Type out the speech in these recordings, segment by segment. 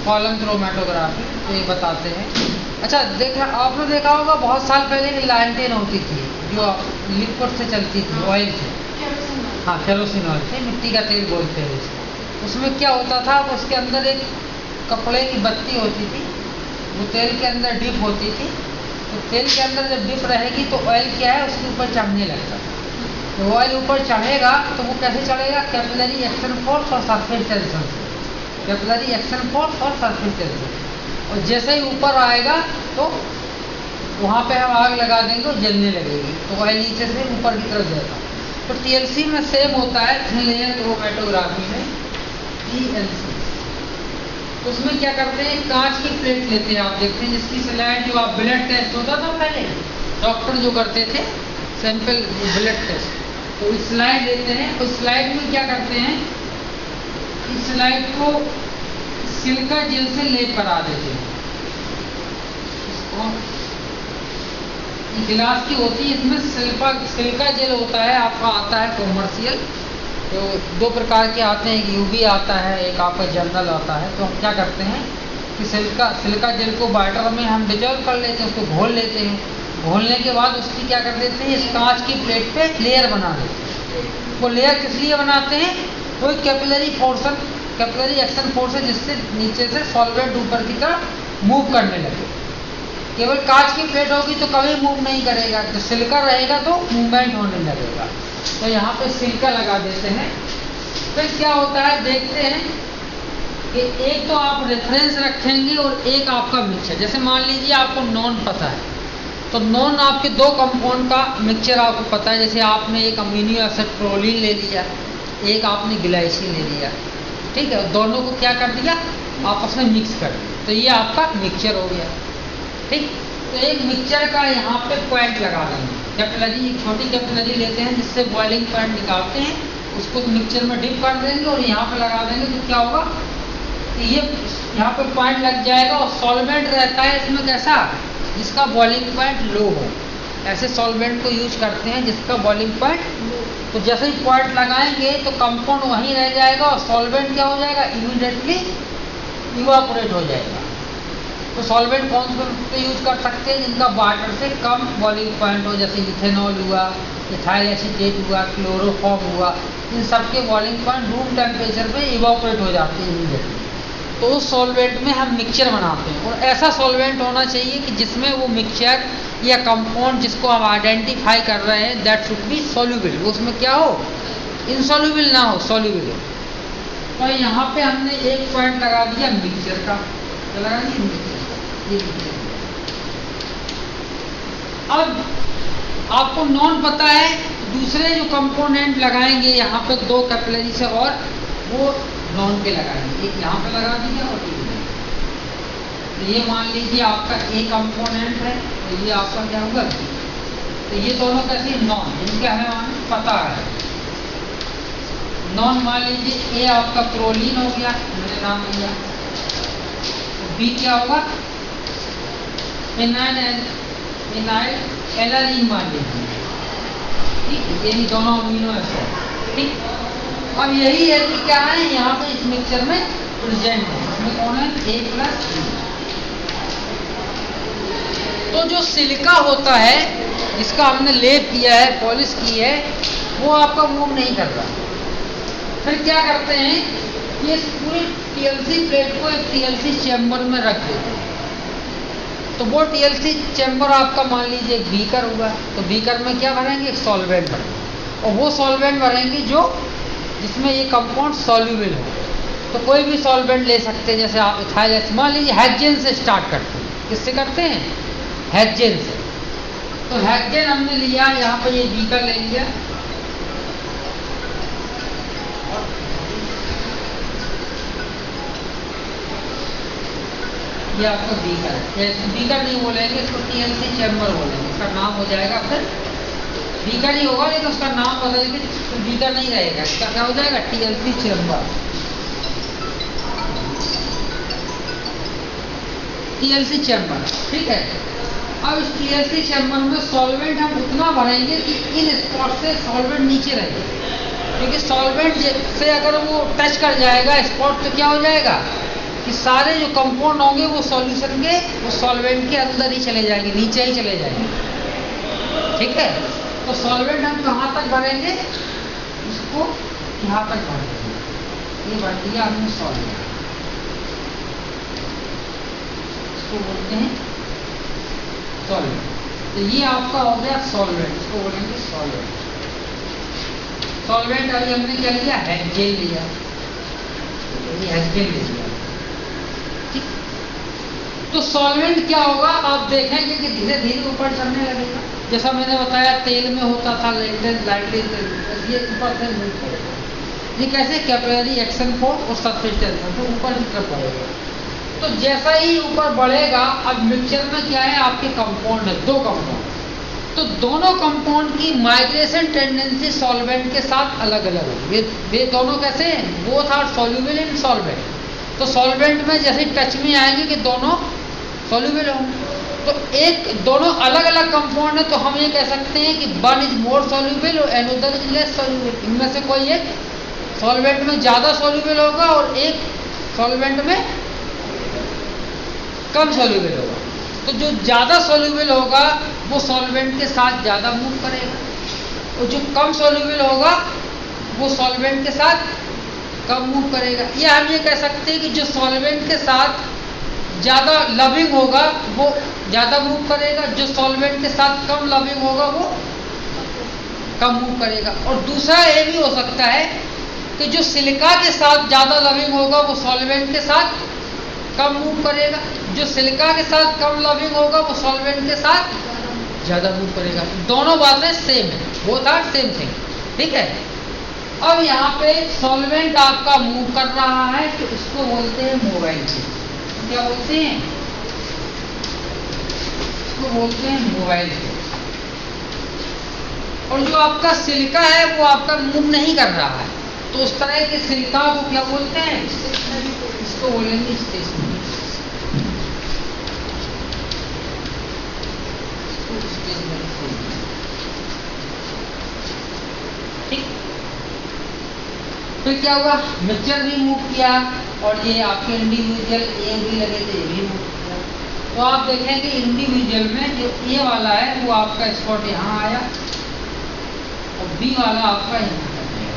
Column chromatography, तो ये बताते हैं। अच्छा देखा, आपने देखा होगा बहुत साल पहले की लैंटेन होती थी जो लिक्विड से चलती थी, ऑयल से। हाँ, केरोसिन ऑयल से, मिट्टी का तेल बोलते हैं इसको। उसमें क्या होता था, उसके अंदर एक कपड़े की बत्ती होती थी, वो तेल के अंदर डिप होती थी। तो तेल के अंदर जब डिप रहेगी तो ऑयल क्या है, उसके ऊपर चढ़ने लगता है। तो ऑयल ऊपर चढ़ेगा तो वो कैसे चढ़ेगा, कैपिलरी एक्शन फोर्स और सरफेस टेंशन से। कैपिलरी एक्शन फोर्स और सरफेस टेंशन, और जैसे ही ऊपर आएगा तो वहाँ पे हम आग लगा देंगे और जलने लगेगी, तो ऑयल नीचे से ऊपर की तरफ जाएगा। तो टीएलसी में सेम होता है, थिन लेयर क्रोमेटोग्राफी में टीएलसी। उसमें क्या करते हैं, कांच की प्लेट लेते हैं, आप देखते हैं जिसकी स्लाइड, जो आप ब्लड टेस्ट होता था पहले डॉक्टर जो करते थे सैंपल ब्लड टेस्ट, तो स्लाइड लेते हैं। उस स्लाइड में क्या करते हैं, इस स्लाइड को सिलिका जेल से लेप करा देते हैं। इसको गिलास की होती है, इसमें सिलिका जेल होता है, आपका आता है कॉमर्शियल। तो दो प्रकार के आते हैं, एक यूवी आता है, एक आपका जनरल आता है। तो हम क्या करते हैं कि सिलिका जेल को वाटर में हम डिजॉल्व कर लेते हैं, उसको घोल लेते हैं। घोलने के बाद उसकी क्या कर देते हैं, इस कांच की प्लेट पे लेयर बना देते हैं। वो लेयर किस लिए बनाते हैं, कोई capillary portion, capillary action force है जिससे नीचे से सॉल्वेंट ऊपर की तरफ मूव करने लगे। केवल कांच की प्लेट होगी तो कभी मूव नहीं करेगा, तो सिलिका रहेगा तो मूवमेंट होने लगेगा। तो यहाँ पे सिलिका लगा देते हैं। फिर क्या होता है, देखते हैं कि एक तो आप रेफरेंस रखेंगे और एक आपका मिक्सचर। जैसे मान लीजिए आपको नॉन पता है, तो नॉन आपके दो कंपाउंड का मिक्सचर आपको पता है। जैसे आपने एक अमीनो एसिड प्रोलीन ले लिया, एक आपने ग्लाइसिन ले लिया, ठीक है, दोनों को क्या कर दिया, आपस में मिक्स कर दिया, तो ये आपका मिक्सचर हो गया। ठीक, तो एक मिक्सचर का यहाँ पे पॉइंट लगा देंगे, कैपिलरी, एक छोटी कैपिलरी लेते हैं जिससे बॉइलिंग पॉइंट निकालते हैं, उसको मिक्सचर में डिप कर देंगे और यहाँ पे लगा देंगे। तो क्या होगा, ये यहाँ पे पॉइंट लग जाएगा और सॉल्वेंट रहता है इसमें कैसा, जिसका बॉइलिंग पॉइंट लो हो। ऐसे सॉल्वेंट को यूज करते हैं जिसका बॉइलिंग पॉइंट, तो जैसे ही पॉइंट लगाएंगे तो कंपाउंड वहीं रह जाएगा और सॉल्वेंट क्या हो जाएगा, इमीडिएटली इवापोरेट हो जाएगा। तो सॉल्वेंट कौन से यूज कर सकते हैं, जिनका वाटर से कम बॉइलिंग पॉइंट हो, जैसे इथेनॉल हुआ, इथाइल एसीटेट हुआ, क्लोरोफॉर्म हुआ, इन सब के बॉइलिंग पॉइंट रूम टेम्परेचर पे इवापोरेट हो जाते हैं इमीडिएटली। तो उस सॉल्वेंट में हम मिक्सचर बनाते हैं, और ऐसा सॉल्वेंट होना चाहिए कि जिसमें वो मिक्सचर या कंपाउंड जिसको हम आइडेंटिफाई कर रहे हैं, दैट शुड बी सॉल्युबल, उसमें क्या हो, इनसॉल्युबल ना हो, सॉल्युबल हो। तो यहाँ पे हमने एक पॉइंट लगा दिया मिक्सचर का, क्या लगा दिया, मिक्सचर। अब आपको नॉन पता है, दूसरे जो कंपोनेंट लगाएंगे यहाँ पे दो कैपिलरी से, और वो नॉन के लगाएंगे, एक यहाँ पे लगा दिया और एक यहाँ। तो ये मान लीजिए आपका ए कंपोनेंट है, तो ये आपका क्या होगा, तो ये दोनों कैसे नॉन, इनके हमें पता है। नॉन मान लीजिए ए आपका प्रोलीन हो गया, मैंने नाम लिया, बी क्या होगा, फिनाइल एलानीन मान लीजिए, ठीक, यही दोनों अमीनो एसिड। ठीक, अब यही है कि क्या है यहाँ पे इस मिक्सचर में प्रेजेंट है, इसमें कौन है, A+B। तो जो सिलिका होता है जिसका हमने लेप किया है, पॉलिश की है, वो आपका मूव नहीं कर रहा। फिर क्या करते हैं, ये पूरी टीएलसी प्लेट को एक टीएलसी चैम्बर में रख देते हैं। तो वो टीएलसी चैम्बर आपका मान लीजिए एक बीकर हुआ, तो बीकर में क्या भरेंगे, एक सॉल्वेंट भरेंगे, और वो सॉल्वेंट भरेंगे जो जिसमें ये कंपाउंड सॉल्युबल हो। तो कोई भी सॉल्वेंट ले सकते हैं, जैसे आप इथाइल, मान लीजिए हेक्सेन से स्टार्ट करते हैं, किससे करते हैं, हेक्सेन से। तो हेक्सेन हमने लिया, यहाँ पर ये बीकर ले लिया, ये आपका बीकर है, बीकर नहीं बोलेंगे इसको, टीएलसी चैम्बर बोलेंगे, इसका नाम हो जाएगा, फिर बीकर ही होगा लेकिन उसका नाम बदल के तो बीकर नहीं रहेगा, इसका क्या हो जाएगा, टीएलसी चैम्बर। टीएलसी चैम्बर, ठीक है। अब इस टीएलसी चैम्बर में सॉल्वेंट हम उतना भरेंगे कि इन स्पॉट से सॉल्वेंट नीचे रहेगा, क्योंकि सॉल्वेंट से अगर वो टच कर जाएगा स्पॉट तो क्या हो जाएगा, कि सारे जो कंपाउंड होंगे वो सॉल्यूशन के, वो सॉल्वेंट के अंदर ही चले जाएंगे, नीचे ही चले जाएंगे। ठीक है, तो सॉल्वेंट हम कहाँ तक भरेंगे, इसको यहाँ तक भरेंगे। ये भर दिया हमने सॉल्वेंट, इसको बोलते हैं सॉल्वेंट। तो ये आपका हो गया सॉल्वेंट, इसको बोलेंगे सॉल्वेंट। सॉल्वेंट अभी हमने क्या लिया, हेक्सेन लिया, ये हेक्सेन ले लिया। ठीक, तो सॉल्वेंट क्या होगा, आप देखेंगे कि धीरे धीरे ऊपर चढ़ने लगेगा। जैसा मैंने बताया तेल में होता था लेंटेज लाइटेज, ये ऊपर से मूव करेगा। ये कैसे, कैपिलरी एक्शन फोर्स और सरफेस टेंशन, तो ऊपर की तरफ बढ़ेगा। तो जैसा ही ऊपर बढ़ेगा, अब मिक्सचर में क्या है, आपके कंपाउंड है, दो कंपाउंड। तो दोनों कंपाउंड की माइग्रेशन टेंडेंसी सॉल्वेंट के साथ अलग अलग है। वे दोनों कैसे हैं, both are soluble in solvent. तो सॉल्वेंट में जैसे टच में आएंगे कि दोनों सॉल्युबल होंगे। तो एक दोनों अलग अलग कंपाउंड है, तो हम ये कह सकते हैं कि वन इज मोर सॉल्युबल और अनदर इज लेस सॉल्युबल। इनमें से कोई एक सॉल्वेंट में ज़्यादा सॉल्युबल होगा और एक सॉल्वेंट में कम सॉल्युबल होगा। तो जो ज़्यादा सॉल्युबल होगा वो सॉल्वेंट के साथ ज़्यादा मूव करेगा, और जो कम सॉल्युबल होगा वो सॉल्वेंट के साथ कम मूव करेगा। या हम ये कह सकते हैं कि जो सॉल्वेंट के साथ ज़्यादा लविंग होगा वो ज़्यादा मूव करेगा, जो सॉल्वेंट के साथ कम लविंग होगा वो कम मूव करेगा। और दूसरा ये भी हो सकता है कि जो सिलिका के साथ ज़्यादा लविंग होगा वो सॉल्वेंट के साथ कम मूव करेगा, जो सिलिका के साथ कम लविंग होगा वो सॉल्वेंट के साथ ज़्यादा मूव करेगा। दोनों बातें सेम है, बोथ आर सेम थिंग। ठीक है, अब यहाँ पे सॉल्वेंट आपका मूव कर रहा है, तो इसको बोलते हैं मोबाइल। क्या बोलते हैं, इसको बोलते हैं मोबाइल। और जो आपका सिलिका है वो आपका मूव नहीं कर रहा है, तो उस तरह के सिलिका को क्या बोलते हैं, इसको बोलेंगे स्टेशनरी। ठीक, फिर क्या हुआ, मिक्सचर भी मूव किया और ये आपके इंडिविजुअल ए भी लगे थे, ये भी मूव किया। तो आप देखेंगे इंडिविजुअल में जो ए वाला है वो आपका स्पॉट यहाँ आया और बी वाला आपका यहाँ आया।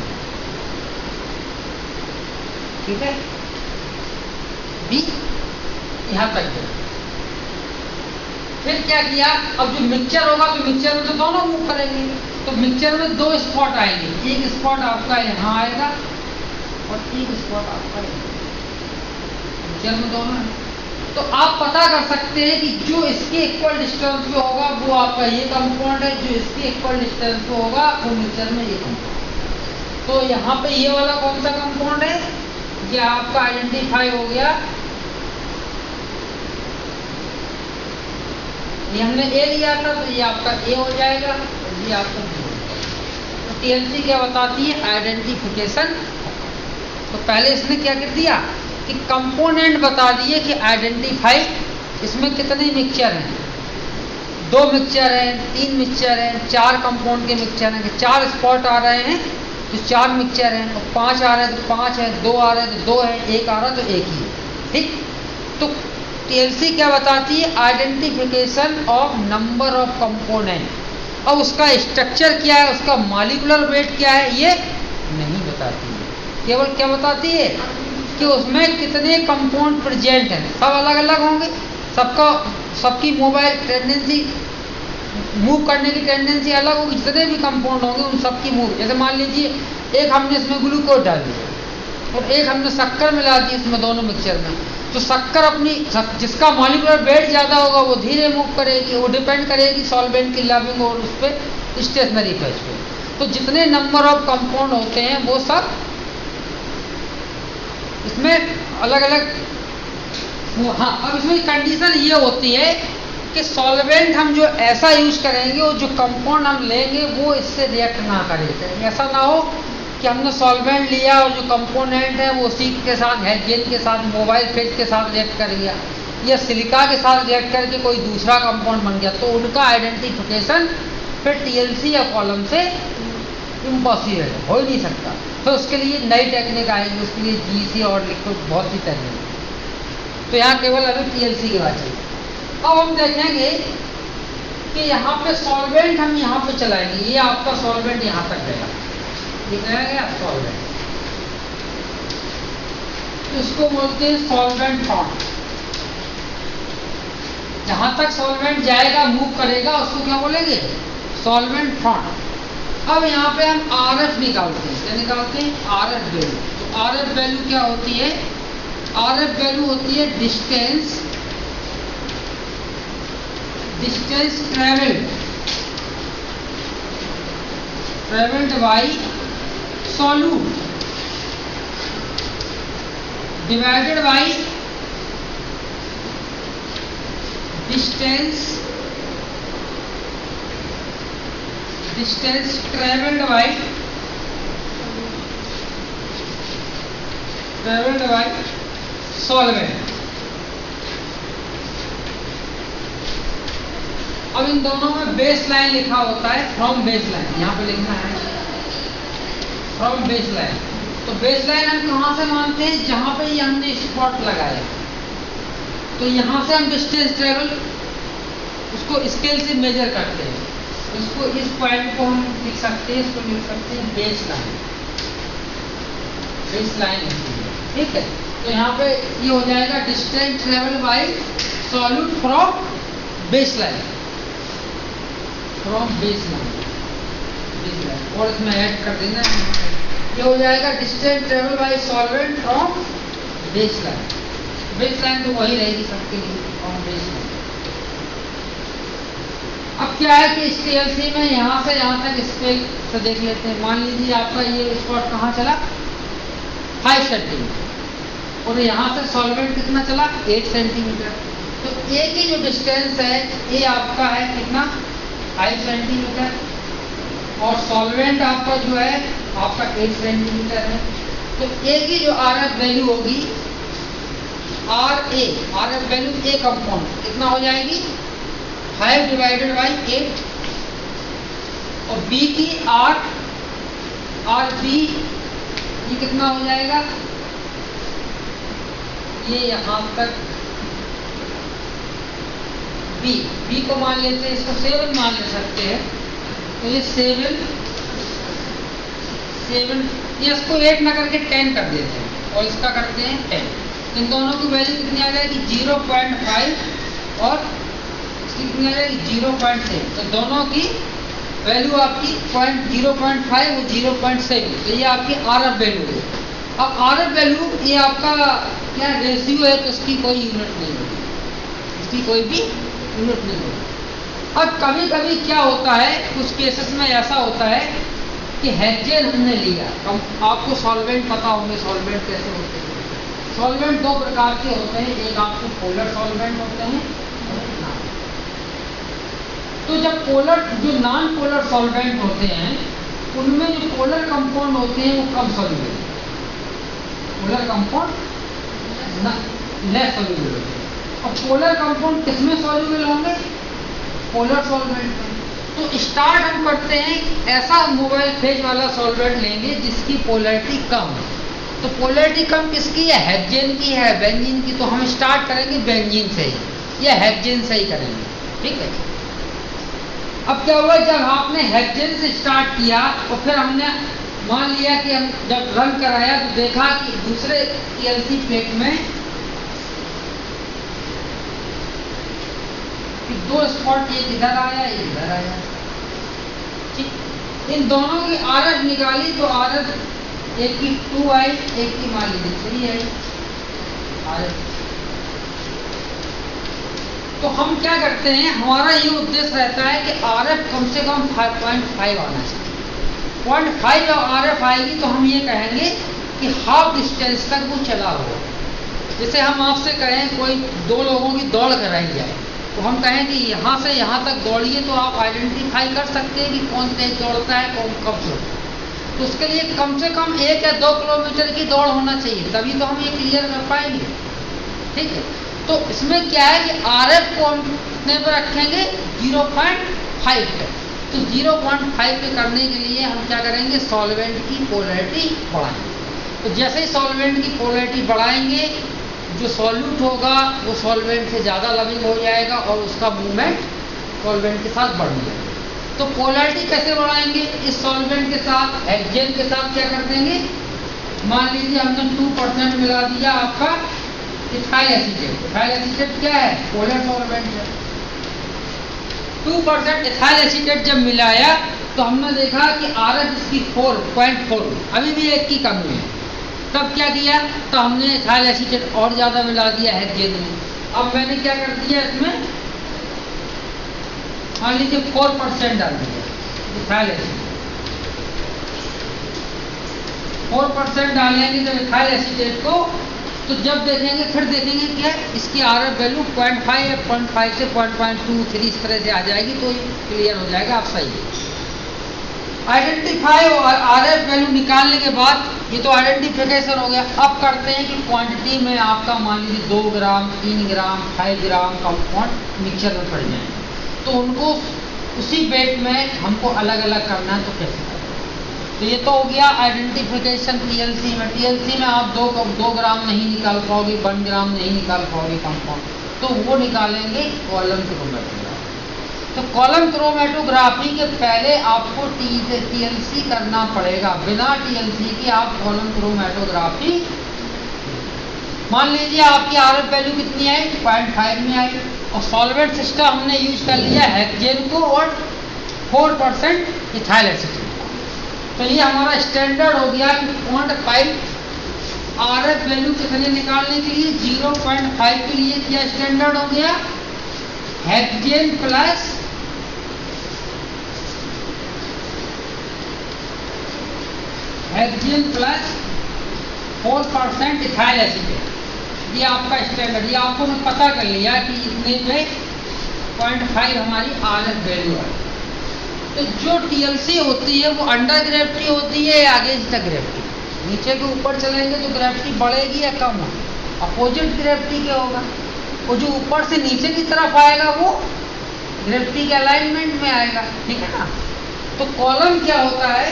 ठीक है, बी यहाँ तक गया। फिर क्या किया, अब जो मिक्सचर होगा तो मिक्सचर में तो दोनों मूव करेंगे, तो मिक्सचर में दो स्पॉट आएंगे, एक स्पॉट आपका यहाँ आएगा और एक स्पॉट आपका यहाँ। मिक्सचर में दोनों है, तो आप पता कर सकते हैं कि जो इसके इक्वल डिस्टेंस पे होगा वो आपका ये कंपाउंड है, जो इसके इक्वल डिस्टेंस पे होगा वो मिक्सचर में ये कंपाउंड। तो यहाँ पे ये वाला कौन सा कंपाउंड है, ये आपका आइडेंटिफाई हो गया। ये हमने ए लिया था तो ये आपका ए हो जाएगा और ये आपका बी हो जाएगा। तो टीएलसी क्या बताती है, आइडेंटिफिकेशन। तो पहले इसने क्या कर दिया कि कंपोनेंट बता दिए कि आइडेंटिफाई, इसमें कितने मिक्सचर हैं, 2 मिक्सचर हैं, 3 मिक्सचर हैं, 4 कंपाउंड के मिक्सचर हैं, 4 स्पॉट आ रहे हैं तो 4 मिक्सचर हैं, और 5 आ रहे हैं तो 5 है, 2 आ रहे हैं तो 2 है, 1 आ रहा है तो 1 ही है। ठीक, तो टीएलसी क्या बताती है, identification of number of component. अब उसका स्ट्रक्चर क्या है, उसका मॉलिक्यूलर वेट क्या है, ये नहीं बताती है, केवल क्या बताती है कि उसमें कितने कंपाउंड प्रेजेंट हैं। सब अलग अलग होंगे, सबकी मोबाइल टेंडेंसी, मूव करने की टेंडेंसी अलग होगी, जितने भी कंपाउंड होंगे उन सबकी मूव। जैसे मान लीजिए एक हमने इसमें ग्लूकोज डाल दिया और एक हमने शक्कर मिला दी इसमें, दोनों मिक्सचर में, तो शक्कर अपनी जिसका मॉलिक्यूलर वेट ज़्यादा होगा वो धीरे मूव करेगी, वो डिपेंड करेगी सॉल्वेंट की लविंग और उस पर स्टेशनरी फेज पे। तो जितने नंबर ऑफ कंपाउंड होते हैं वो सब इसमें अलग अलग। हाँ, अब इसमें कंडीशन ये होती है कि सॉल्वेंट हम जो ऐसा यूज करेंगे, वो जो कंपाउंड हम लेंगे वो इससे रिएक्ट ना करे। ऐसा ना हो कि हमने सॉल्वेंट लिया और जो कंपोनेंट है वो उसी के साथ हेक्सेन के साथ, मोबाइल फेज के साथ रिएक्ट कर गया, या सिलिका के साथ रिएक्ट करके कोई दूसरा कंपाउंड बन गया, तो उनका आइडेंटिफिकेशन फिर टीएलसी या कॉलम से इम्पॉसिबल है, हो ही नहीं सकता। तो उसके लिए नई टेक्निक आएगी, उसके लिए जीसी और लिक्विड बहुत सी टेक्निक। तो यहाँ केवल अभी पीएलसी की बात चलेगी। अब हम देखेंगे कि यहाँ पे सॉल्वेंट हम यहाँ पे चलाएंगे। ये आपका सॉल्वेंट यहाँ तक गया, ये गया सॉल्वेंट, इसको बोलते हैं सॉल्वेंट फॉन्ट। जहां तक सॉल्वेंट जाएगा, मूव करेगा, उसको क्या बोलेंगे? Solvent font. अब यहाँ पे हम आरएफ निकालते हैं। क्या निकालते हैं? RF value. तो आरएफ वैल्यू क्या होती है? आरएफ वैल्यू होती है distance travelled by solute divided by distance travelled by solvent. अब इन दोनों में बेस लाइन लिखा होता है, फ्रॉम बेस लाइन। यहाँ पे लिखना है फ्रॉम बेस लाइन। तो बेस लाइन हम कहाँ से मानते हैं? जहां पे ये हमने स्पॉट लगाया, तो यहां से हम डिस्टेंस ट्रेवल उसको स्केल से मेजर करते हैं। इसको, इस पॉइंट को हम लिख सकते हैं, इसको लिख सकते हैं बेस लाइन। बेस लाइन ठीक है। तो यहाँ पे ये हो जाएगा distance travel by solute from base line, और इसमें ऐड कर देना है। ये हो जाएगा distance travel by solvent from base line. Base line तो वही रहेगी सबके लिए, फ्रॉम बेस लाइन। अब क्या है कि इस पीएलसी में यहाँ से यहाँ तक स्केल से देख लेते हैं। मान लीजिए आपका ये स्पॉट कहाँ चला? 5 सेंटीमीटर, और यहाँ से सॉल्वेंट कितना चला? 8 सेंटीमीटर। तो ए की जो डिस्टेंस है, ये आपका है कितना? 5 सेंटीमीटर, और सॉल्वेंट आपका जो है आपका 8 सेंटीमीटर है। तो ए की जो आरएफ वैल्यू होगी, आरएफ वैल्यू ए कंपाउंड कितना हो जाएगी? 5 डिवाइडेड बाई 8, और बी की आर बी ये कितना हो जाएगा? ये यहां तक बी को मान लेते हैं, इसको 7 मान ले सकते हैं। तो ये 7, ये इसको 8 ना करके 10 कर देते हैं, और इसका करते हैं 10। इन दोनों की वैल्यू कितनी आ जाएगी? 0.5 और इसकी कितनी आ जाएगी? 0.7। तो दोनों की वैल्यू आपकी 0.5 और 0.7। तो ये आपकी आरएफ वैल्यू है। अब आरएफ वैल्यू ये आपका क्या रेशियो है, तो इसकी कोई यूनिट नहीं होगी, इसकी कोई भी यूनिट नहीं होगी। अब कभी कभी क्या होता है, कुछ केसेस में ऐसा होता है कि हेक्सेन हमने लिया। आपको सॉल्वेंट पता होंगे, सॉल्वेंट कैसे होते हैं। सॉल्वेंट 2 प्रकार के होते हैं, एक आपके पोलर सॉल्वेंट होते हैं, तो जब जो नॉन पोलर सॉल्वेंट होते हैं, उनमें जो पोलर कंपाउंड होते हैं वो कम soluble, polar compound less soluble होते हैं। और पोलर कंपाउंड किसमें सॉल्युबल होंगे? पोलर सॉल्वेंट में। तो स्टार्ट हम करते हैं ऐसा मोबाइल फेज वाला सॉल्वेंट लेंगे जिसकी पोलैरिटी कम है। तो पोलैरिटी कम किसकी है? हेक्सेन की है, बेंजीन की। तो हम स्टार्ट करेंगे बेंजीन से ही या हेक्सेन से ही करेंगे, ठीक है। अब क्या हुआ, जब आपने हेक्सेन से स्टार्ट किया तो फिर हमने मान लिया कि हम जब रन कराया तो देखा कि दूसरे पीएलसी प्लेट में 2 स्पॉट, एक इधर आया, एक इधर आया, ठीक। इन दोनों की आरएफ निकाली तो आरएफ एक की 2 आई, एक की मान लीजिए 3 आई आरएफ। तो हम क्या करते हैं, हमारा ये उद्देश्य रहता है कि आरएफ कम से कम 5.5 आना चाहिए। 0.5 जब आरएफ आएगी तो हम ये कहेंगे कि हाफ डिस्टेंस तक वो चला हुआ। जैसे हम आपसे कहें कोई 2 लोगों की दौड़ कराई जाए, तो हम कहें कि यहाँ से यहाँ तक दौड़िए, तो आप आइडेंटिफाई कर सकते हैं कि कौन तेज दौड़ता है, कौन कब दौड़ता है। तो उसके लिए कम से कम 1 या 2 किलोमीटर की दौड़ होना चाहिए, तभी तो हम ये क्लियर कर पाएंगे, ठीक है। तो इसमें क्या है कि आरएफ को हम कितने पर रखेंगे? 0.5 पे। तो 0.5 पे करने के लिए हम क्या करेंगे? सॉल्वेंट की पोलैरिटी बढ़ाएंगे। तो जैसे ही सॉल्वेंट की पोलैरिटी बढ़ाएंगे जो सॉल्यूट होगा वो सॉल्वेंट से ज़्यादा लविंग हो जाएगा और उसका मूवमेंट सॉल्वेंट के साथ बढ़ जाएगा। तो पोलैरिटी कैसे बढ़ाएंगे? इस सॉल्वेंट के साथ, हेक्सेन के साथ क्या कर देंगे, मान लीजिए हमने 2% मिला दिया आपका इथाइल एसीटेट। इथाइल एसीटेट क्या है? पोलर सॉल्वेंट है। 2% इथाइल एसीटेट जब मिलाया तो हमने देखा कि आरएफ इसकी 4.4, अभी भी एक की कमी है। तब क्या किया? तो हमने इथाइल एसीटेट और ज़्यादा मिला दिया हेक्सेन में। अब मैंने क्या कर दिया, इसमें मान लीजिए 4% डाल दिया इथाइल एसीटेट। 4% डालेंगे जब इथाइल एसीटेट को, तो जब देखेंगे, फिर देखेंगे क्या इसकी आरएफ वैल्यू 0.5 या 0.5 से 0.23 इस तरह से आ जाएगी, तो ये क्लियर हो जाएगा आप सही है। आइडेंटिफाई और आरएफ वैल्यू निकालने के बाद ये तो आइडेंटिफिकेशन हो गया। अब करते हैं कि क्वांटिटी में आपका मान लीजिए 2 ग्राम, 3 ग्राम, 5 ग्राम कंपाउंड मिक्सचर में पड़ जाए, तो उनको उसी वेट में हमको अलग अलग करना है, तो कैसे करना है? तो ये तो हो गया आइडेंटिफिकेशन टीएलसी में। टीएलसी में आप 2 ग्राम नहीं निकाल पाओगे, 1 ग्राम नहीं निकाल पाओगे कंपाउंड, तो वो निकालेंगे कॉलम क्रोमेटोग्राफी। तो कॉलम क्रोमेटोग्राफी के पहले आपको टीएलसी करना पड़ेगा। बिना टीएलसी के आप कॉलम क्रोमेटोग्राफी, मान लीजिए आपकी आरएफ वैल्यू कितनी आई, 0.5 में आई, और सॉल्वेंट सिस्टम हमने यूज कर लिया हेक्सेन को और 4% इथाइल एसीटेट। तो ये हमारा स्टैंडर्ड हो गया कि 0.5 आरएफ वैल्यू कितने निकालने के लिए, 0.5 के लिए क्या स्टैंडर्ड हो गया, hexane plus hexane plus 4% ethyl acetate. ये आपका स्टैंडर्ड, ये आपको मैं पता कर लिया कि इतने में 0.5 हमारी आरएफ वैल्यू है। तो जो टीएलसी होती है वो अंडर ग्रेविटी होती है या अगेंस्ट द ग्रेविटी? नीचे के ऊपर चलेंगे तो ग्रेविटी बढ़ेगी या कम होगी? अपोजिट ग्रेविटी क्या होगा? वो जो ऊपर से नीचे की तरफ आएगा वो ग्रेविटी के अलाइनमेंट में आएगा, ठीक है ना। तो कॉलम क्या होता है,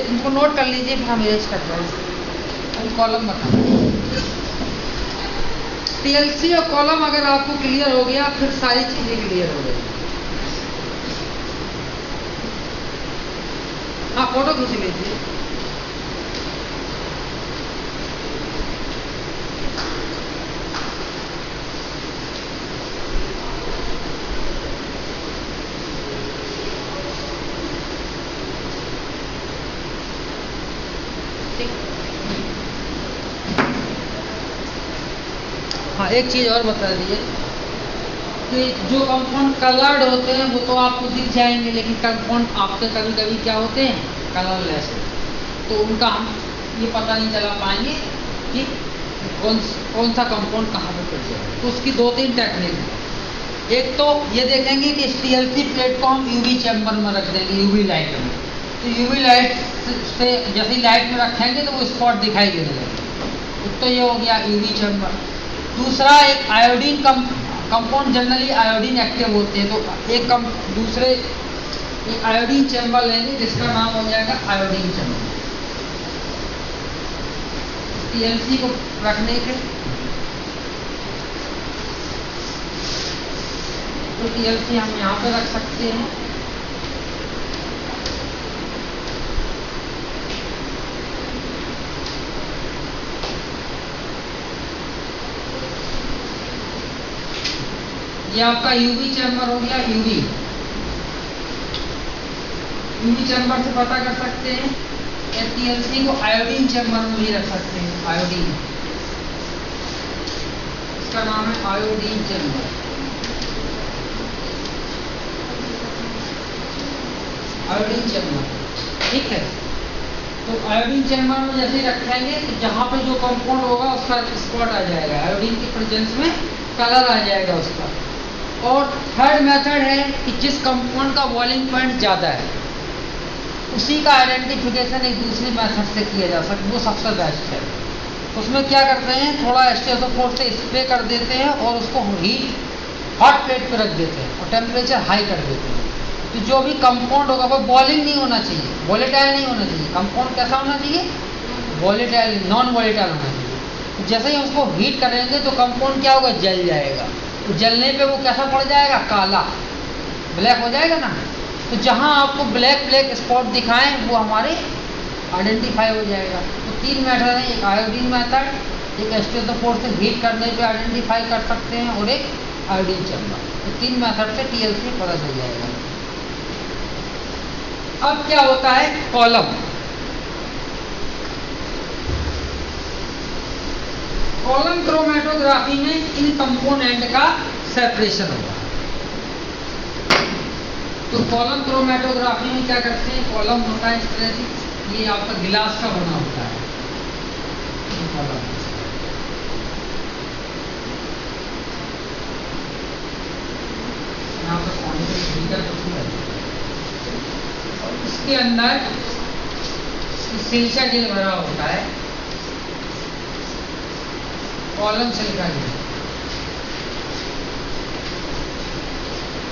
इनको नोट कर लीजिए, फिर हम इरेज करते हैं। अभी कॉलम बताना, टीएलसी और कॉलम अगर आपको क्लियर हो गया फिर सारी चीजें क्लियर हो गई। हाँ, फोटो खींच लीजिए। हाँ, एक चीज़ और बता दिए कि जो कंपाउंड कलर्ड होते हैं वो तो आपको दिख जाएंगे, लेकिन कंपाउंड आपके कभी कभी क्या होते हैं, कलरलेस, तो उनका हम ये पता नहीं चला पाएंगे कि कौन सा कंपाउंड कहाँ पे पड़ जाए। तो उसकी 2-3 टेक्निक है। एक तो ये देखेंगे कि इस टीएलसी प्लेट को हम यूवी चैम्बर में रख देंगे, यूवी लाइट में। तो यूवी लाइट से जैसे लाइट में रखेंगे तो वो स्पॉट दिखाई देने लगेगा। तो ये हो गया यूवी चैम्बर। दूसरा, एक iodine compound generally iodine active होते हैं, तो एक दूसरे एक आयोडीन चैम्बर लेंगे जिसका नाम हो जाएगा आयोडीन चैम्बर टीएलसी को रखने के। तो टीएलसी हम यहाँ पे रख सकते हैं। ये आपका यूवी चैम्बर हो गया। यूवी चैम्बर से पता कर सकते हैं। टीएलसी को आयोडीन चैम्बर में भी रख सकते हैं। आयोडीन, इसका नाम है आयोडीन चैम्बर। आयोडीन चैम्बर, ठीक है। तो आयोडीन चैम्बर में जैसे रखेंगे तो जहाँ पे जो कंपाउंड होगा उसका स्पॉट आ जाएगा, आयोडीन की प्रेजेंस में कलर आ जाएगा उसका। और थर्ड मेथड है कि जिस कंपाउंड का बॉइलिंग पॉइंट ज़्यादा है उसी का आइडेंटिफिकेशन एक दूसरे मेथड से किया जा सकता है, वो सबसे बेस्ट है। उसमें क्या करते हैं, थोड़ा एस्टेथोफोर्स से स्प्रे कर देते हैं और उसको हॉट प्लेट पे रख देते हैं और टेम्परेचर हाई कर देते हैं। तो जो भी कंपाउंड होगा वो बॉइलिंग नहीं होना चाहिए, वोलेटाइल नहीं होना चाहिए। कंपाउंड कैसा होना चाहिए, वोलेटाइल, नॉन वोलेटाइल होना चाहिए। जैसे ही उसको हीट करेंगे तो कंपाउंड क्या होगा, जल जाएगा। तो जलने पे वो कैसा पड़ जाएगा, काला, ब्लैक हो जाएगा ना। तो जहाँ आपको ब्लैक ब्लैक स्पॉट दिखाएं वो हमारे आइडेंटिफाई हो जाएगा। तो 3 मेथड है, एक आयोडीन मेथड, एक H2SO4 से हीट करने पे आइडेंटिफाई कर सकते हैं, और एक आयोडीन चैम्बर। तो 3 मेथड से TLC पता चल जाएगा। अब क्या होता है, कॉलम। कॉलम क्रोमेटोग्राफी में इन कंपोनेंट का सेपरेशन होगा। तो कॉलम क्रोमेटोग्राफी में क्या करते हैं, कॉलम होता है इस तरह से, ये आपका गिलास का बना होता है कॉलम। यहाँ पर पानी का फिल्टर है, और इसके अंदर सिलिका जेल भरा होता है, column silica gel,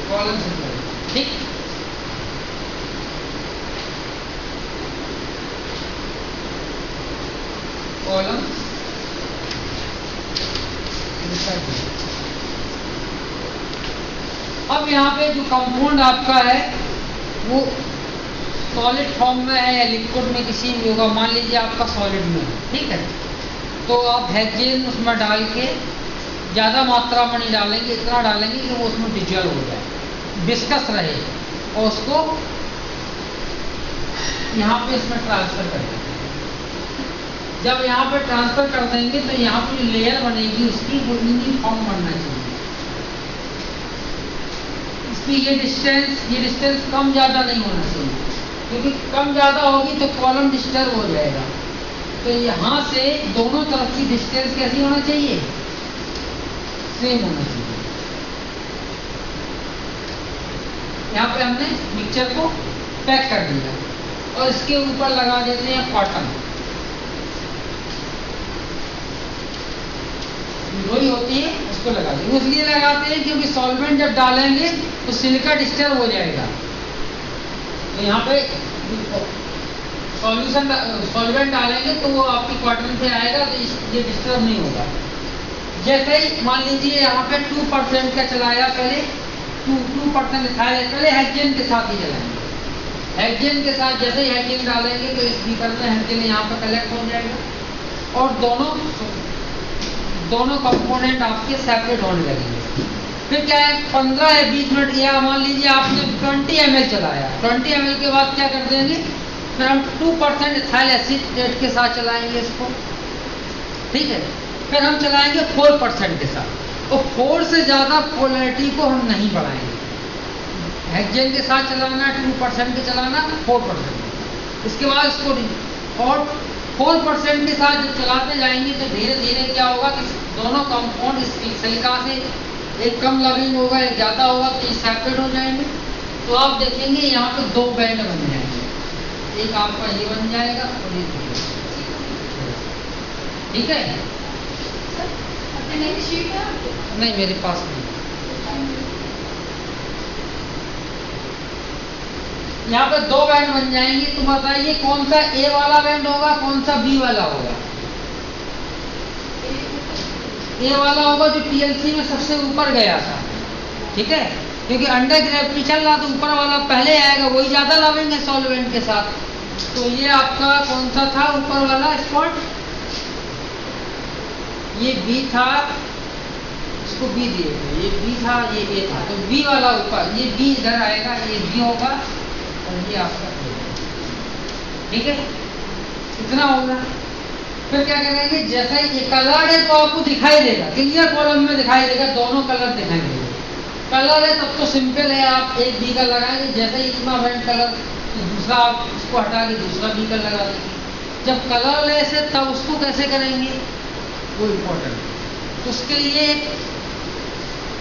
column silica gel, ठीक। Column silica gel. अब यहाँ पे जो कंपाउंड आपका है वो सॉलिड फॉर्म में है या लिक्विड में, किसी भी होगा। मान लीजिए आपका सॉलिड में है, ठीक है, तो आप हेक्सेन उसमें डाल के ज़्यादा मात्रा में नहीं डालेंगे, इतना डालेंगे कि वो उसमें डिजॉल्व हो जाए, विस्कस रहे, और उसको यहाँ पे इसमें ट्रांसफर कर देंगे। जब यहाँ पे ट्रांसफर कर देंगे तो यहाँ पे जो लेयर बनेगी उसकी वो यूनिफॉर्म बनना चाहिए। इसकी ये डिस्टेंस कम ज़्यादा नहीं होना चाहिए, क्योंकि कम ज़्यादा होगी तो कॉलम डिस्टर्ब हो जाएगा। तो यहाँ से दोनों तरफ की डिस्टेंस कैसी होना चाहिए, सेम होना चाहिए। यहाँ पे हमने मिक्सचर को पैक कर दिया और इसके ऊपर लगा देते हैं कॉटन। लोई होती है उसको लगा देंगे, इसलिए लगाते हैं क्योंकि सॉल्वेंट जब डालेंगे तो सिलिका डिस्टर्ब हो जाएगा। तो यहाँ पे सॉल्वेंट डालेंगे तो वो आपकी कॉटन से आएगा, तो ये डिस्टर्ब नहीं होगा। जैसे ही मान लीजिए यहाँ पे 2% का चलाया, पहले 2% दिखाया, पहले हेक्सेन के साथ ही चलाएंगे। हेक्सेन के साथ जैसे ही हेक्सेन डालेंगे तो इस बीकर में हेक्सेन यहाँ पे कलेक्ट हो जाएगा और दोनों कंपोनेंट आपके सेपरेट होने लगेंगे। फिर क्या है, 15 या 20 मिनट, या मान लीजिए आपने 20 ml चलाया, 20 ml के बाद क्या कर देंगे, फिर हम 2% इथाइल एसीटेट के साथ चलाएंगे इसको, ठीक है। फिर हम चलाएंगे 4% के साथ, और 4 से ज़्यादा पोलैरिटी को हम नहीं बढ़ाएंगे। हेक्सेन के साथ चलाना 2% के चलाना 4%, इसके बाद इसको और 4% के साथ जब चलाते जाएंगे तो धीरे धीरे क्या होगा कि दोनों कंपाउंड इस सिलिका से एक कम लविंग होगा, एक ज़्यादा होगा, तो ये सेपरेट हो जाएंगे। तो आप देखेंगे यहाँ पे 2 बैंड बन जाएंगे, एक आपका ये बन जाएगा और ये, ठीक है। नहीं, मेरे पास नहीं। यहाँ पे 2 बैंड बन जाएंगे, तो बताइए कौन सा ए वाला बैंड होगा, कौन सा बी वाला होगा। ए वाला होगा जो TLC में सबसे ऊपर गया था, ठीक है, क्योंकि अंडर ग्रेविटी चल रहा तो ऊपर वाला पहले आएगा, वही ज्यादा लावेंगे सॉल्वेंट के साथ। तो ये आपका कौन सा था ऊपर वाला स्पॉट, ये बी था, इसको बी दिए थे, ये बी था, ये ए था, तो बी वाला ऊपर, ये बी इधर आएगा, ये बी होगा और ये आपका, ठीक है, इतना होगा। फिर क्या करेंगे, जैसे ये कलर है तो आपको दिखाई देगा, क्लियर कॉलम में दिखाई देगा, दोनों कलर दिखाई देगा। कलर है तब तो सिंपल है, आप एक बीकर लगाएंगे, जैसे ही इतना बैंड कलर तो दूसरा आप उसको हटा के दूसरा बीकर लगा देंगे। जब कलर लेस है तब उसको कैसे करेंगे, वो इम्पोर्टेंट। तो उसके लिए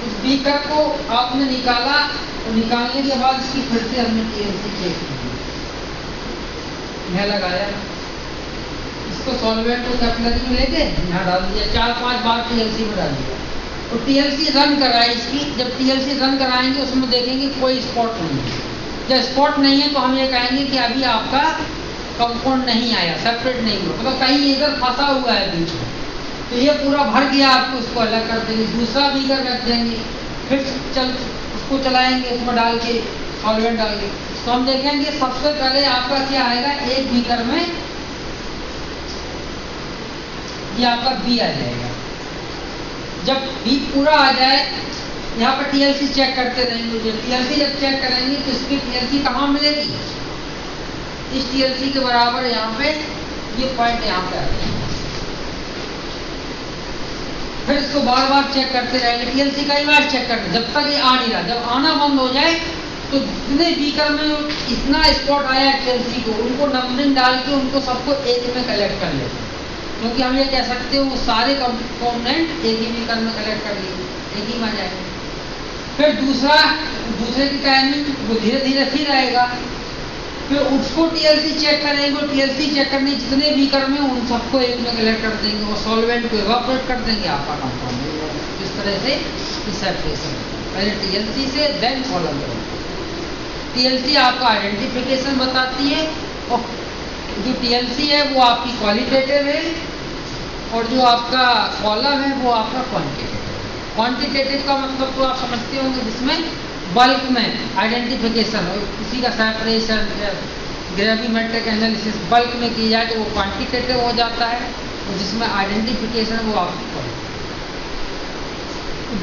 उस बीकर को आपने निकाला, और निकालने के बाद इसकी फिर से हमने TLC चेक की, यह लगाया, इसको सॉल्वेंट को कैपिलरी में लेके यहाँ डाल दिया, 4-5 बार TLC में डाल दिया, और TLC रन कराए इसकी। जब TLC रन कराएंगे उसमें देखेंगे कोई स्पॉट नहीं है। जब स्पॉट नहीं है तो हम ये कहेंगे कि अभी आपका कंपाउंड नहीं आया, सेपरेट नहीं हुआ, मतलब कहीं इधर फंसा हुआ है बीच में। तो ये पूरा भर गया, आपको इसको अलग कर देंगे, दूसरा बीकर रख देंगे, फिर उसको चलाएंगे, उसमें डाल के सॉल्वेंट डाल के। तो हम देखेंगे सबसे पहले आपका क्या आएगा, एक बीकर में ये आपका बी आ जाएगा। जब बी पूरा आ जाए, यहाँ पर टीएलसी चेक करते रहेंगे। टीएलसी जब चेक करेंगे तो इसकी टीएलसी कहाँ मिलेगी, इस टीएलसी के बराबर यहाँ पे ये पॉइंट यहाँ पे आ जाएगा। फिर इसको बार बार चेक करते रहेंगे, टीएलसी कई बार चेक करते, जब तक ये आ नहीं रहा। जब आना बंद हो जाए तो जितने बीकर में इतना स्पॉट आया टीएलसी को, उनको नंबरिंग डाल के उनको सबको एक में कलेक्ट कर लेते हैं, क्योंकि हम ये कह सकते हो वो सारे कंपोनेंट एक ही बीकर में कलेक्ट कर लिए, एक ही में आ जाएगा। फिर दूसरे की टाइमिंग वो धीरे धीरे फिर आएगा, फिर उसको टीएलसी चेक करेंगे, टीएलसी चेक करने जितने बीकर में उन सबको एक में कलेक्ट कर देंगे और सॉल्वेंट को इवापोरेट कर देंगे, आपका कंपाउंड। इस तरह से सेपरेशन, पहले टीएलसी से देन कॉलम करेंगे। टीएलसी आपका आइडेंटिफिकेशन बताती है, और जो टीएलसी है वो आपकी क्वालिटेटिव है, और जो आपका कॉलम है वो आपका क्वांटिटेटिव है। क्वांटिटेटिव का मतलब तो आप समझते होंगे, जिसमें बल्क में आइडेंटिफिकेशन हो, किसी का सेपरेशन, ग्रेविमेट्रिक एनालिसिस बल्क में की जाए तो वो क्वांटिटेटिव हो जाता है, और जिसमें आइडेंटिफिकेशन वो आपकी क्वालिटेटिव।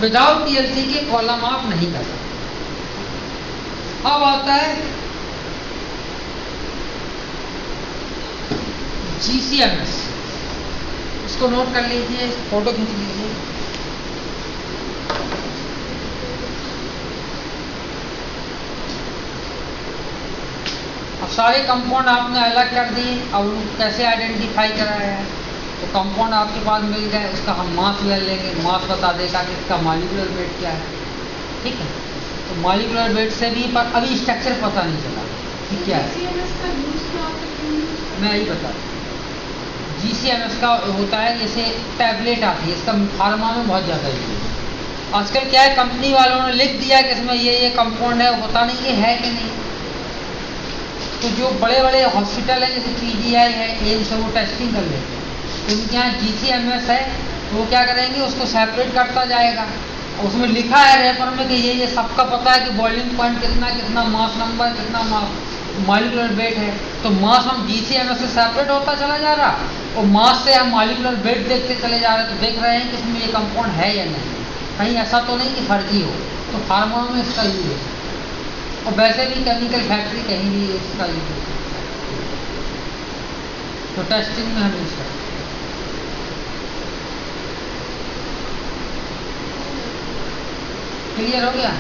विदाउट टीएलसी के कॉलम आप नहीं कर सकते। अब आता है जीसीएमएस, इसको नोट कर लीजिए, फोटो खींच लीजिए। अब सारे कंपाउंड आपने अलग कर दिए, अब उनको कैसे आइडेंटिफाई कराया है। तो कंपाउंड आपके पास मिल गए, उसका हम मास ले लेंगे, मास बता देगा कि इसका मॉलिक्यूलर वेट क्या है, ठीक है। तो मॉलिक्यूलर वेट से भी, पर अभी स्ट्रक्चर पता नहीं चला कि क्या है, मैं यही बता दूँ। जीसीएमएस का होता है, जैसे टैबलेट आती है, इसका फार्मा में बहुत ज़्यादा यूज है। आजकल क्या है, कंपनी वालों ने लिख दिया कि इसमें ये कंपाउंड है, होता नहीं ये है कि नहीं। तो जो बड़े बड़े हॉस्पिटल हैं, जैसे पीजीआई है, एम्स है, वो टेस्टिंग कर लेते हैं। उनके यहाँ जीसीएमएस है, तो वो क्या करेंगे, उसको सेपरेट करता जाएगा। उसमें लिखा है रेपर में कि ये सबका पता है कि बॉइलिंग पॉइंट कितना, कितना मास नंबर, कितना मॉलिक्यूलर वेट है। तो मास हम जीसीएमएस से सेपरेट होता चला जा रहा, और मास से हम मॉलिक्यूलर वेट देखते चले जा रहे, तो देख रहे हैं कि इसमें ये कंपाउंड है या नहीं, कहीं ऐसा तो नहीं कि फर्जी हो। तो फार्मा में इसका यूज है, और वैसे भी केमिकल फैक्ट्री कहीं भी इसका यूज है, तो टेस्टिंग में हम यूज करते हैं। क्लियर हो गया।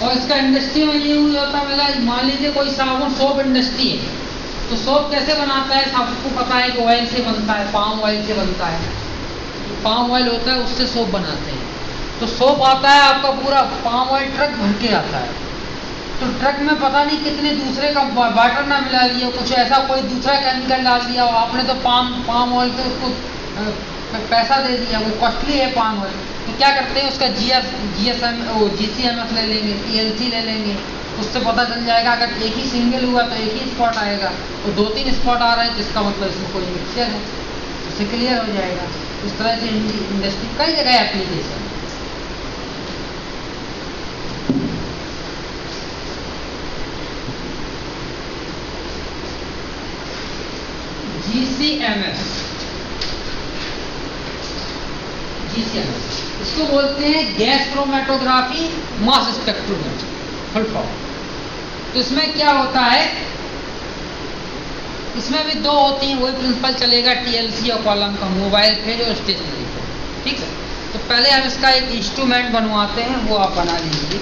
और इसका इंडस्ट्री में ये यूज होता है, मान लीजिए कोई साबुन, सोप इंडस्ट्री है, तो सोप कैसे बनाता है, सबको पता है कि ऑयल से बनता है, पाम ऑयल से बनता है। तो पाम ऑयल होता है, उससे सोप बनाते हैं। तो सोप आता है आपका पूरा पाम ऑयल ट्रक भर के आता है, तो ट्रक में पता नहीं कितने दूसरे का वाटर ना मिला लिया, कुछ ऐसा कोई दूसरा केमिकल डाल दिया, आपने तो पाम ऑयल पे उसको पैसा दे दिया, वो कॉस्टली है पाम ऑयल। तो क्या करते हैं, उसका जीसीएमएस ले लेंगे, टीएलसी ले लेंगे, उससे पता चल जाएगा। अगर एक ही सिंगल हुआ तो एक ही स्पॉट आएगा, तो 2-3 स्पॉट आ रहे हैं, जिसका मतलब इसमें कोई मिक्सचर है, उससे क्लियर हो जाएगा। इस तरह से इंडस्ट्री कई जगह एप्लीकेशन। जीसीएमएस, इसको बोलते हैं gas chromatography mass spectrometry, full form. तो इसमें क्या होता है, इसमें भी 2 होती हैं, वही प्रिंसिपल चलेगा टीएलसी और कॉलम का, मोबाइल फेज और स्टेशनरी फेज, ठीक है। तो पहले हम इसका एक इंस्ट्रूमेंट बनवाते हैं, वो आप बना लीजिए।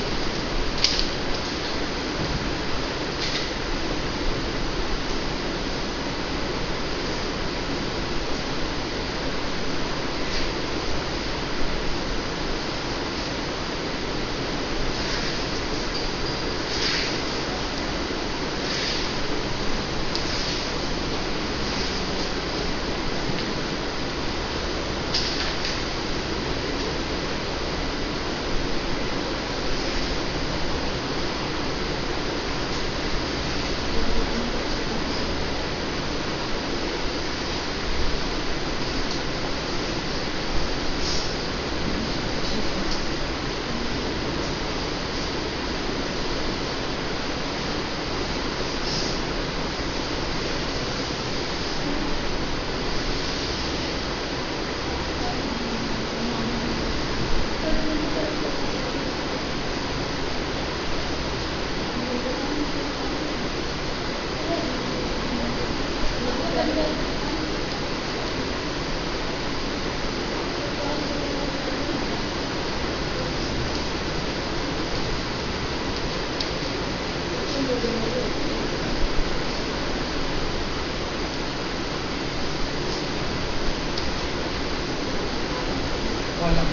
कॉलम।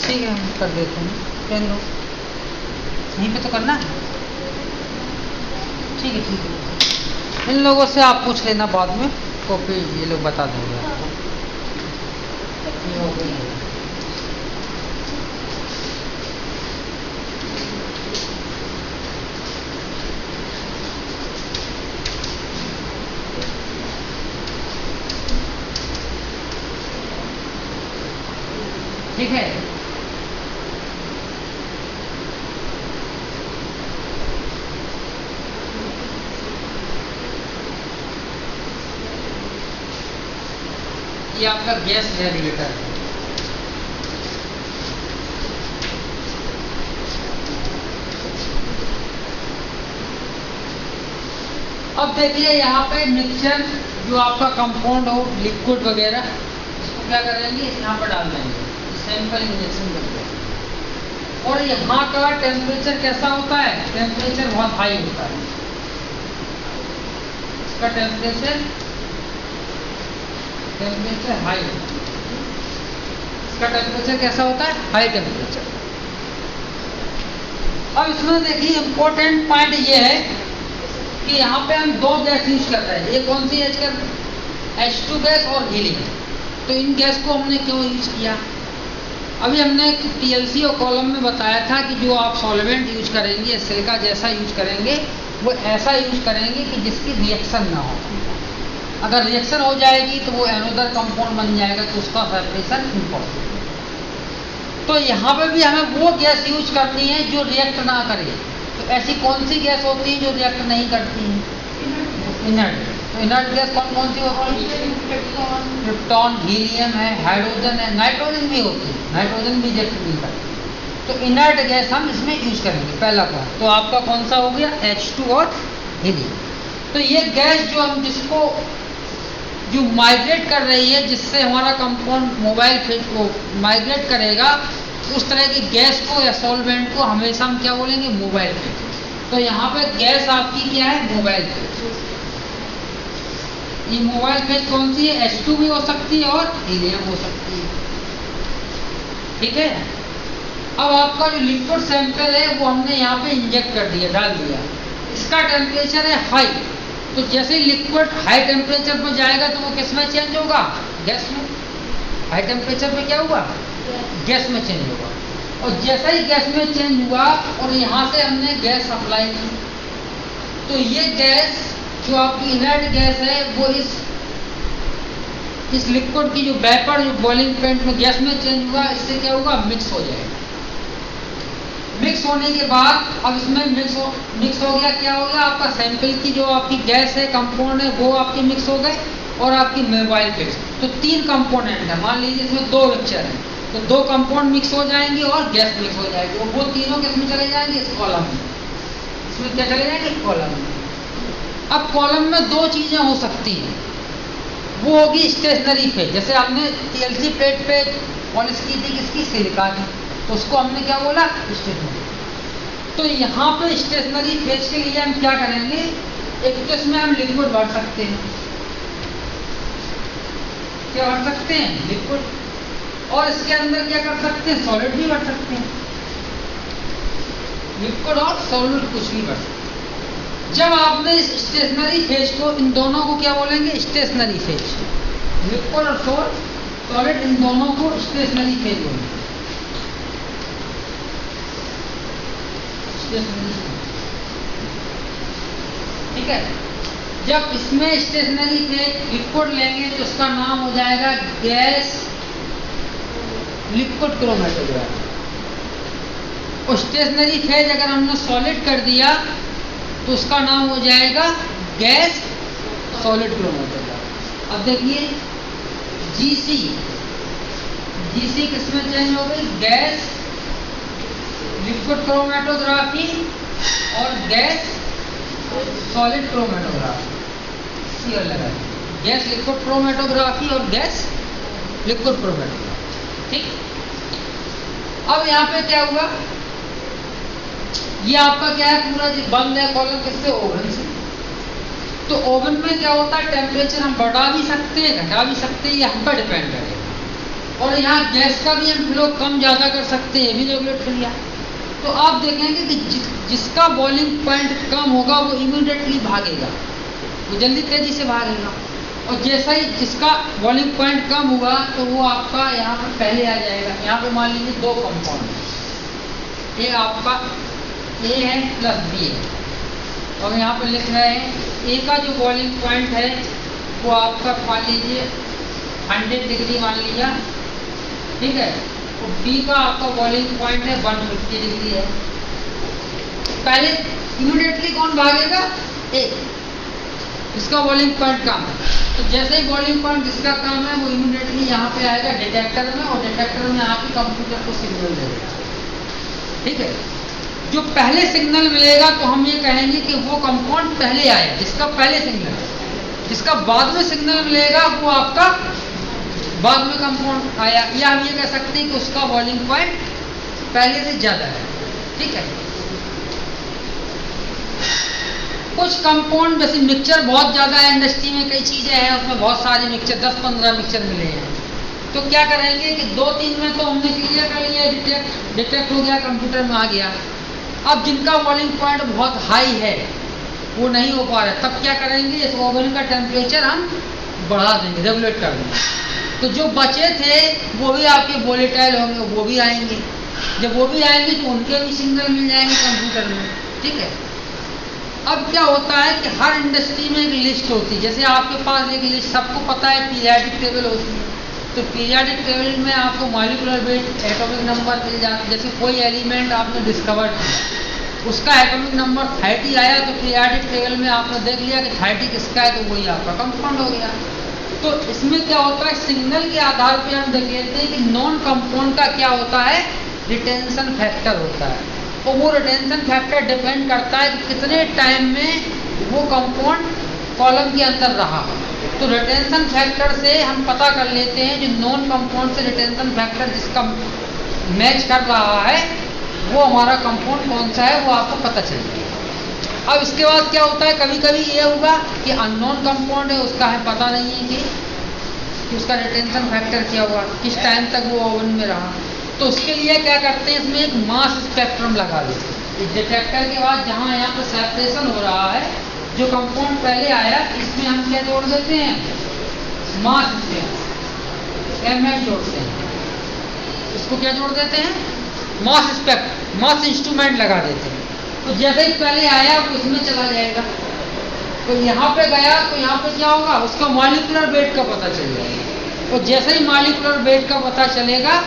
ठीक है, हम कर देते हैं। पेन लो, यहीं पे तो करना है। ठीक है ठीक है, इन लोगों से आप पूछ लेना बाद में, कॉपी ये लोग बता देंगे आपको। ये हो गई। ठीक है, ये आपका गैस रेगुलेटर है। अब देखिए यहाँ पे मिक्सचर जो आपका कंपाउंड हो, लिक्विड वगैरह, इसको क्या करेंगे, यहाँ पर डाल देंगे, सैंपल इंजेक्शन करके। और यहाँ का टेम्परेचर कैसा होता है, टेम्परेचर बहुत हाई होता है। इसका टेम्परेचर हाई होता है। इसका टेम्परेचर कैसा होता है, हाई टेम्परेचर। अब इसमें देखिए इंपॉर्टेंट पॉइंट ये है कि यहाँ पे हम दो गैस यूज कर रहे हैं। ये कौन सी यूज कर रहे हैं, H2 गैस और हीलिंग। तो इन गैस को हमने क्यों यूज किया, अभी हमने TLC और कॉलम में बताया था कि जो आप सॉल्वेंट यूज करेंगे, सिलिका जैसा यूज करेंगे, वो ऐसा यूज करेंगे कि जिसकी रिएक्शन ना हो। अगर रिएक्शन हो जाएगी तो वो एनोदर कंपाउंड बन जाएगा, तो उसका सेपरेशन इम्पॉसिबल। तो यहाँ पे भी हमें वो गैस यूज करनी है जो रिएक्ट ना करे। तो ऐसी कौन सी गैस होती है जो रिएक्ट नहीं करती है, इनर्ट। तो इनर्ट गैस कौन कौन सी होती है, क्रिप्टॉन, हीलियम है, हाइड्रोजन है, नाइट्रोजन भी होती है, नाइट्रोजन भी रिएक्ट नहीं करती। तो इनर्ट गैस हम इसमें यूज करेंगे, पहला पॉइंट। तो आपका कौन सा हो गया, H2 और हीलियम। तो ये गैस जो हम जिसको जो माइग्रेट कर रही है, जिससे हमारा कंपाउंड मोबाइल फेज को माइग्रेट करेगा, उस तरह की गैस को या सॉल्वेंट को हमेशा हम क्या बोलेंगे, मोबाइल फेज। तो यहाँ पे गैस आपकी क्या है, मोबाइल फेज। ये मोबाइल फेज कौन सी है, H2 भी हो सकती है और हीलियम हो सकती है। ठीक है, अब आपका जो लिक्विड सैंपल है वो हमने यहाँ पे इंजेक्ट कर दिया, डाल दिया। इसका टेम्परेचर है हाई। तो जैसे ही लिक्विड हाई टेम्परेचर पर जाएगा तो वो किस में चेंज होगा, गैस में। हाई टेम्परेचर पे क्या हुआ, गैस में चेंज होगा। और जैसा ही गैस में चेंज हुआ और यहाँ से हमने गैस सप्लाई की, तो ये गैस जो आपकी इनर्ट गैस है वो इस लिक्विड की जो वेपर जो बॉइलिंग पॉइंट में गैस में चेंज हुआ, इससे क्या होगा, मिक्स हो जाएगा। मिक्स होने के बाद अब इसमें मिक्स हो गया, क्या हो गया, आपका सैंपल की जो आपकी गैस है, कंपाउंड है, वो आपके मिक्स हो गए। और आपकी मोबाइल फेज, तो 3 कंपोनेंट है। मान लीजिए इसमें 2 मिक्सचर है, तो 2 कंपाउंड मिक्स हो जाएंगे और गैस मिक्स हो जाएगी। और वो तीनों किसमें चले जाएंगे, इस कॉलम में। इसमें क्या चले जाएंगे, कॉलम में। अब कॉलम में 2 चीजें हो सकती हैं, वो होगी स्टेशनरी फेज। जैसे हमने TLC प्लेट पे पॉलिश की थी किसकी, सिलिका की, तो उसको हमने क्या बोला, स्टेशनरी। तो यहाँ पे स्टेशनरी फेज के लिए हम क्या करेंगे, एक तो इसमें हम लिक्विड भर सकते हैं, क्या भर सकते हैं, लिक्विड। और इसके अंदर क्या कर सकते हैं, सॉलिड भी भर सकते हैं। लिक्विड और सॉलिड कुछ भी भर सकते हैं। जब आपने स्टेशनरी फेज को, इन दोनों को क्या बोलेंगे, स्टेशनरी फेज। लिक्विड और सॉलिड, इन दोनों को स्टेशनरी फेज बोलेंगे। है। जब इसमें स्टेशनरी फेज लिक्विड लेंगे तो उसका नाम हो जाएगा गैस लिक्विड क्रोमेटोग्राफी। और स्टेशनरी फेज अगर हमने सॉलिड कर दिया तो उसका नाम हो जाएगा गैस सॉलिड क्रोमेटोग्राफी। अब देखिए जीसी किसमें चेंज हो गई, गैस लिक्विड क्रोमेटोग्राफी और गैस सॉलिड क्रोमेटोग्राफी। सीएल लगा, गैस लिक्विड क्रोमेटोग्राफी और गैस लिक्विड क्रोमेटोग्राफी। ठीक, अब यहाँ पे क्या हुआ, ये आपका क्या है, पूरा बंद है कॉलम किससे, ओवन से। तो ओवन में क्या होता है, टेम्परेचर हम बढ़ा भी सकते हैं घटा भी सकते हैं, ये हम पर डिपेंड करेगा। और यहाँ गैस का भी हम फ्लो कम ज़्यादा कर सकते हैं, ये भी रेगुलेट कर लिया। तो आप देखेंगे कि जिसका बॉइलिंग पॉइंट कम होगा वो इमीडिएटली भागेगा, वो जल्दी तेजी से भागेगा। और जैसा ही जिसका बॉइलिंग पॉइंट कम हुआ तो वो आपका यहाँ पर पहले आ जाएगा। यहाँ पे मान लीजिए दो कंपाउंड है, ये आपका ए है प्लस बी है, और यहाँ पे लिख रहे हैं ए का जो बॉइलिंग पॉइंट है वो आपका मान लीजिए 100 डिग्री मान लिया, ठीक है। और बी का आपका बॉइलिंग पॉइंट है 150 डिग्री है। पहले इमीडिएटली कौन भागेगा, ए, इसका बॉइलिंग पॉइंट कम है। तो जैसे ही बॉइलिंग पॉइंट जिसका कम है वो इमीडिएटली यहाँ पे आएगा डिटेक्टर में, और डिटेक्टर में आपके कंप्यूटर को सिग्नल देगा, ठीक है। जो पहले सिग्नल मिलेगा तो हम ये कहेंगे कि वो कंपाउंड पहले आया, जिसका पहले सिग्नल। जिसका बाद में सिग्नल मिलेगा वो आपका बाद में कंपाउंड आया, या हम ये कह सकते हैं कि उसका बॉइलिंग पॉइंट पहले से ज्यादा है, ठीक है। कुछ कंपाउंड जैसे मिक्सचर बहुत ज्यादा है, इंडस्ट्री में कई चीजें हैं उसमें बहुत सारे मिक्सचर 10-15 मिक्सचर मिले हैं, तो क्या करेंगे कि 2-3 में तो हमने क्लियर कर लिया, डिटेक्ट हो गया, कंप्यूटर में आ गया। अब जिनका बॉइलिंग पॉइंट बहुत हाई है वो नहीं हो पा रहा, तब क्या करेंगे, इस ओवन का टेम्परेचर हम बढ़ा देंगे, रेगुलेट कर देंगे। तो जो बचे थे वो भी आपके वोलेटाइल होंगे, वो भी आएंगे। जब वो भी आएंगे तो उनके भी सिग्नल मिल जाएंगे कंप्यूटर में, ठीक है। अब क्या होता है कि हर इंडस्ट्री में एक लिस्ट होती है, जैसे आपके पास एक लिस्ट, सबको पता है पीरियाडिक टेबल होती है। तो पीरियाडिक टेबल में आपको मॉलिक्यूलर वेट, एटॉमिक नंबर मिल जाता है। जैसे कोई एलिमेंट आपने डिस्कवर किया, उसका एटॉमिक नंबर 30 आया तो पीरियाडिक टेबल में आपने देख लिया कि 30 किसका है, तो वही आपका कंपाउंड हो गया। तो इसमें क्या होता है, सिग्नल के आधार पर हम देख लेते हैं कि नॉन कंपाउंड का क्या होता है, रिटेंशन फैक्टर होता है। और वो रिटेंशन फैक्टर डिपेंड करता है कि कितने टाइम में वो कंपाउंड कॉलम के अंदर रहा। तो रिटेंशन फैक्टर से हम पता कर लेते हैं जो नॉन कंपाउंड से रिटेंशन फैक्टर जिसका मैच कर रहा है वो हमारा कंपाउंड कौन सा है, वो आपको पता चल जाएगा। अब इसके बाद क्या होता है, कभी कभी ये होगा कि अननोन कंपाउंड है, उसका है पता नहीं है कि उसका रिटेंशन फैक्टर क्या हुआ, किस टाइम तक वो ओवन में रहा। तो उसके लिए क्या करते हैं, इसमें एक मास स्पेक्ट्रम लगा देते हैं। इस डिटेक्टर के बाद जहाँ यहाँ पर सेपरेशन हो रहा है, जो कंपाउंड पहले आया इसमें हम क्या जोड़ देते हैं, मास स्पेक्ट्रम, एमएस जोड़ते हैं। इसको क्या जोड़ देते हैं, मास स्पेक्ट्रम, मास इंस्ट्रूमेंट लगा देते हैं। तो जैसे ही पहले आया वो इसमें चला जाएगा, तो यहाँ पे गया तो यहाँ पे क्या होगा, उसका मॉलिक्यूलर वेट का पता चल जाएगा। और जैसे ही मॉलिक्यूलर वेट का पता चलेगा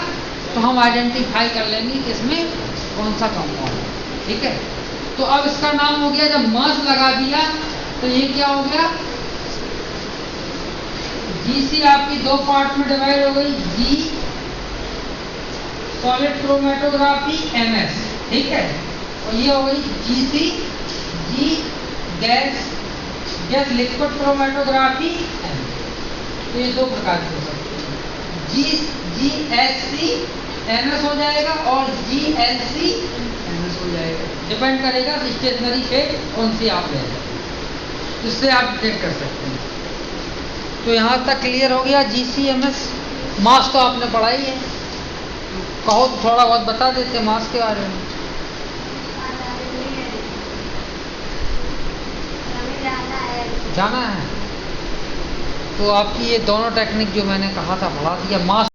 तो हम आइडेंटिफाई कर लेंगे कि इसमें कौन सा कंपाउंड है, ठीक है। तो अब इसका नाम हो गया, जब मास लगा दिया तो ये क्या हो गया, जीसी आपकी दो पार्ट में डिवाइड हो गई, जी सॉलिड क्रोमेटोग्राफी एमएस, ठीक है। और ये हो गई जीसी जी गैस लिक्विड क्रोमेटोग्राफी एमएस। तो ये दो प्रकार की हो सकती है, जीएससी एमएस हो जाएगा और जीएलसी एमएस हो जाएगा, डिपेंड करेगा स्टेशनरी पे कौन सी आप ले जाए, इससे आप डिटेक्ट कर सकते हैं। तो यहाँ तक क्लियर हो गया, जीसीएमएस। मास तो आपने पढ़ा ही है, कहो तो थोड़ा बहुत बता देते हैं मास के बारे में। जाना है तो आपकी ये दोनों टेक्निक जो मैंने कहा था पढ़ा दिया। मास